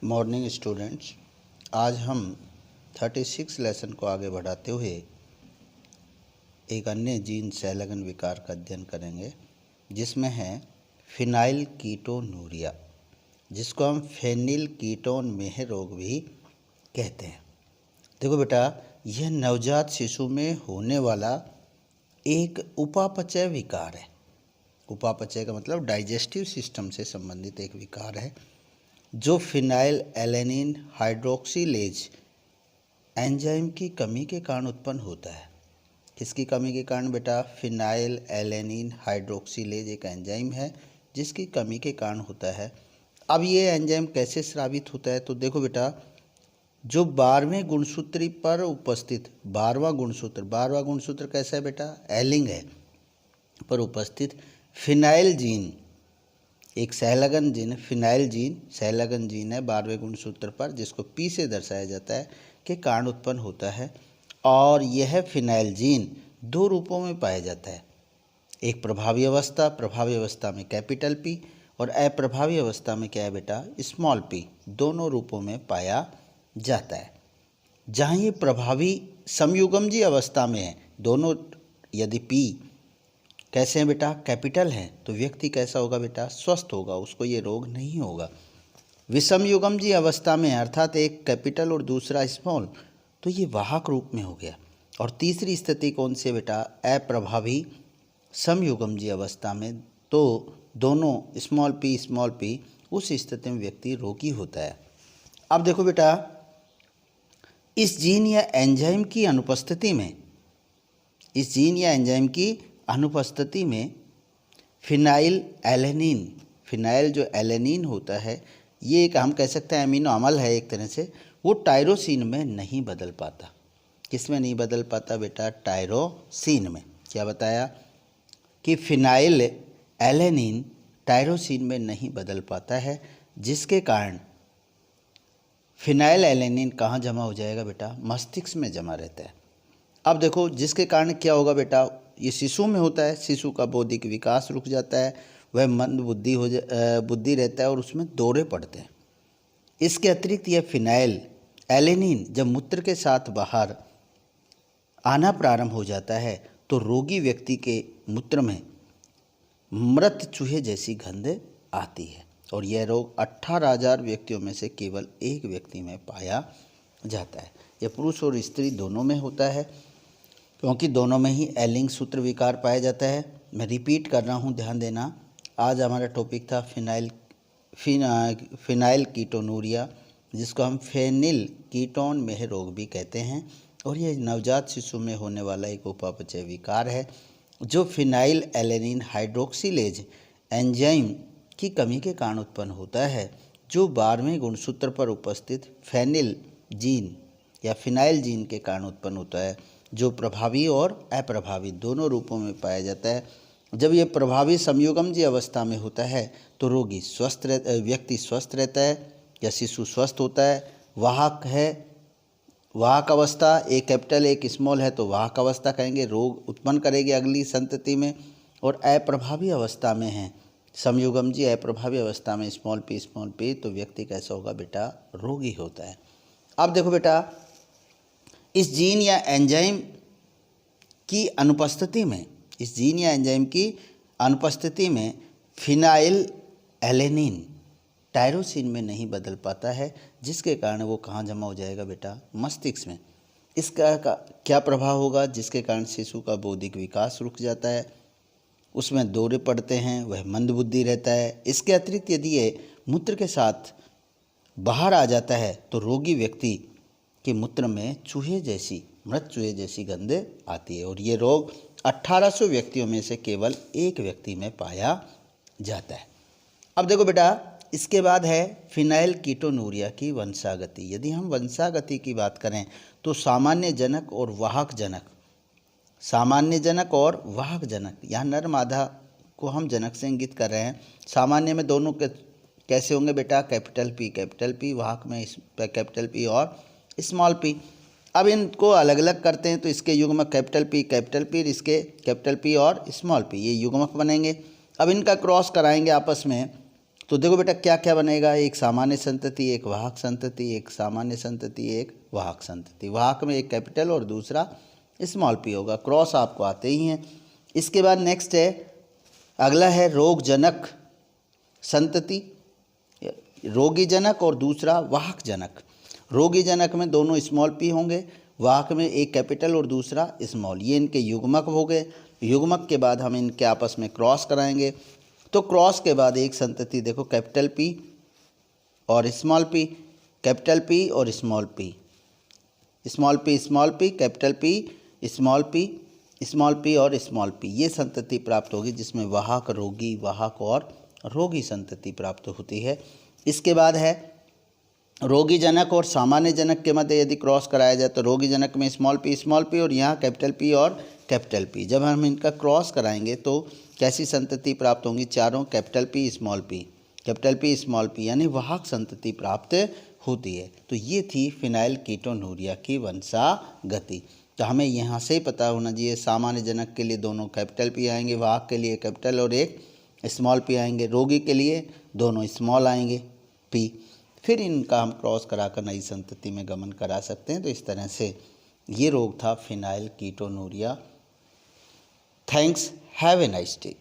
Morning students, आज हम 36 lesson को आगे बढ़ाते हुए एक अन्य जीन सैलगन विकार का अध्ययन करेंगे, जिसमें है फिनाइल कीटोनूरिया, जिसको हम फेनिल कीटोन मेह रोग भी कहते हैं। देखो बेटा, यह नवजात शिशु में होने वाला एक उपापचय विकार है। उपापचय का मतलब डाइजेस्टिव सिस्टम से संबंधित एक विकार है, जो फिनाइल एलेनिन हाइड्रोक्सीलेज एंजाइम की कमी के कारण उत्पन्न होता है। किसकी कमी के कारण बेटा? फिनाइल एलेनिन हाइड्रोक्सीलेज एक एंजाइम है जिसकी कमी के कारण होता है। अब ये एंजाइम कैसे स्रावित होता है? तो देखो बेटा, जो 12वें गुणसूत्री पर उपस्थित 12वां गुणसूत्र कैसा है बेटा? एलिंग है पर उपस्थित फिनाइल जीन, एक सैलगन जीन, फिनाइल जीन सैलगन जीन है 12वें गुणसूत्र पर, जिसको पी से दर्शाया जाता है, के कारण उत्पन्न होता है। और यह फिनाइल जीन दो रूपों में पाया जाता है। एक प्रभावी अवस्था में कैपिटल पी, और अप्रभावी अवस्था में क्या है बेटा? Small P. दोनों रूपों में पाया जाता है। जहाँ ये प्रभावी समयुग्मजी अवस्था में है, दोनों यदि पी कैसे हैं बेटा? कैपिटल हैं, तो व्यक्ति कैसा होगा बेटा? स्वस्थ होगा, उसको ये रोग नहीं होगा। विषम युग्मजी अवस्था में अर्थात एक कैपिटल और दूसरा स्मॉल, तो ये वाहक रूप में हो गया। और तीसरी स्थिति कौन सी है बेटा? अप्रभावी समयुग्मजी अवस्था में, तो दोनों स्मॉल पी, उस स्थिति में व्यक्ति रोगी होता है। अब देखो बेटा, इस जीन या एंजाइम की अनुपस्थिति में फिनाइल जो एलेनिन होता है, ये एक हम कह सकते हैं अमीनो अम्ल है एक तरह से, वो टायरोसिन में नहीं बदल पाता। किस में नहीं बदल पाता बेटा? टायरोसिन में। क्या बताया कि फिनाइल एलेनिन टायरोसिन में नहीं बदल पाता है, जिसके कारण फिनाइल एलेनिन कहाँ जमा हो जाएगा बेटा? मस्तिष्क में जमा रहता है। अब देखो, जिसके कारण क्या होगा बेटा? ये शिशु में होता है, शिशु का बौद्धिक विकास रुक जाता है, वह मंद बुद्धि रहता है और उसमें दौरे पड़ते हैं। इसके अतिरिक्त यह फिनाइल एलेनिन जब मूत्र के साथ बाहर आना प्रारंभ हो जाता है, तो रोगी व्यक्ति के मूत्र में मृत चूहे जैसी गंध आती है। और यह रोग 18,000 व्यक्तियों में से केवल एक व्यक्ति में पाया जाता है। यह पुरुष और स्त्री दोनों में होता है, क्योंकि दोनों में ही एलिंग सूत्र विकार पाया जाता है। मैं रिपीट कर रहा हूँ, ध्यान देना। आज हमारा टॉपिक था फिनाइल कीटोनूरिया, जिसको हम फेनिल कीटोन मेह रोग भी कहते हैं। और यह नवजात शिशु में होने वाला एक उपापचय विकार है, जो फिनाइल एलेनिन हाइड्रोक्सीलेज एंजाइम की कमी के कारण उत्पन्न होता है, जो 12वें गुणसूत्र पर उपस्थित फेनिल जीन या फिनाइल जीन के कारण उत्पन्न होता है, जो प्रभावी और अप्रभावी दोनों रूपों में पाया जाता है। जब ये प्रभावी समयुग्मजी अवस्था में होता है, तो व्यक्ति स्वस्थ रहता है या शिशु स्वस्थ होता है। वाहक अवस्था, एक कैपिटल एक स्मॉल है, तो वाहक अवस्था कहेंगे, रोग उत्पन्न करेगी अगली संतति में। और अप्रभावी अवस्था में है समयुग्मजी, अप्रभावी अवस्था में स्मॉल पी, तो व्यक्ति कैसा होगा बेटा? रोगी होता है। अब देखो बेटा, इस जीन या एंजाइम की अनुपस्थिति में फिनाइल एलेनिन टायरोसिन में नहीं बदल पाता है, जिसके कारण वो कहाँ जमा हो जाएगा बेटा? मस्तिष्क में। इसका क्या प्रभाव होगा? जिसके कारण शिशु का बौद्धिक विकास रुक जाता है, उसमें दौरे पड़ते हैं, वह मंदबुद्धि रहता है। इसके अतिरिक्त यदि ये मूत्र के साथ बाहर आ जाता है, तो रोगी व्यक्ति के मूत्र में मृत चूहे जैसी गंध आती है। और ये रोग 1800 व्यक्तियों में से केवल एक व्यक्ति में पाया जाता है। अब देखो बेटा, इसके बाद है फिनाइल कीटोनूरिया की वंशागति। यदि हम वंशागति की बात करें, तो सामान्य जनक और वाहक जनक, यहाँ नर मादा को हम जनक से इंगित कर रहे हैं। सामान्य में दोनों के कैसे होंगे बेटा? कैपिटल पी, वाहक में कैपिटल पी और स्मॉल पी। अब इनको अलग अलग करते हैं, तो इसके युग्मक कैपिटल पी, इसके कैपिटल पी और स्मॉल पी, ये युग्मक बनेंगे। अब इनका क्रॉस कराएंगे आपस में, तो देखो बेटा क्या क्या बनेगा, एक सामान्य संतति, एक वाहक संतति, एक सामान्य संतति, एक वाहक संतति। वाहक में एक कैपिटल और दूसरा स्मॉल पी होगा। क्रॉस आपको आते ही हैं। इसके बाद नेक्स्ट है, अगला है रोगजनक संतति, रोगी जनक और दूसरा वाहक जनक। रोगी जनक में दोनों स्मॉल पी होंगे, वाहक में एक कैपिटल और दूसरा स्मॉल। ये इनके युग्मक हो गए। युग्मक के बाद हम इनके आपस में क्रॉस कराएंगे। तो क्रॉस के बाद एक संतति देखो, कैपिटल पी और स्मॉल पी, कैपिटल पी और small P, small P small P, capital P small P, small P और स्मॉल पी, ये संतति प्राप्त होगी जिसमें वाहक, रोगी, वाहक और रोगी संतति प्राप्त होती है। इसके बाद है रोगी जनक और सामान्य जनक के मध्य यदि क्रॉस कराया जाए तो रोगी जनक में स्मॉल पी और यहाँ कैपिटल पी और कैपिटल पी। जब हम इनका क्रॉस कराएंगे तो कैसी संतति प्राप्त होंगी, चारों capital P small P, capital P small P, यानी वाहक संतति प्राप्त होती है। तो ये थी फिनाइल कीटोनूरिया की वंशागति। तो हमें यहाँ से ही पता होना चाहिए, सामान्य जनक के लिए दोनों कैपिटल पी आएंगे, वाहक के लिए कैपिटल और एक स्मॉल पी आएंगे, रोगी के लिए दोनों स्मॉल आएंगे पी। फिर इनका हम क्रॉस कराकर नई संतति में गमन करा सकते हैं। तो इस तरह से ये रोग था phenyl ketonuria. Thanks, have a nice day.